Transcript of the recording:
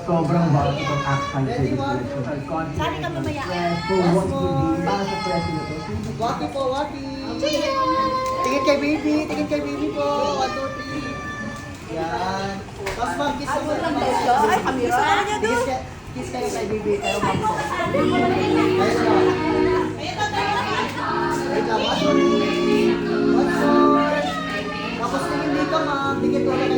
Sobrang bawat itong Act 5 celebration. Sali ka mamaya. For what you did, para sa press nito. Wati po, Wati. Tingin kay baby. Tingin kay baby po. 1, 2, 3. Yan. Tapos mag-kiss mo sa naman. Ay, kamera. Kiss kayo kay baby. Kayo mamso. Guys lang. Wait lang. 1, 2, 3. 1, 2. Tapos tingin dito, ma'am. Tingin ulit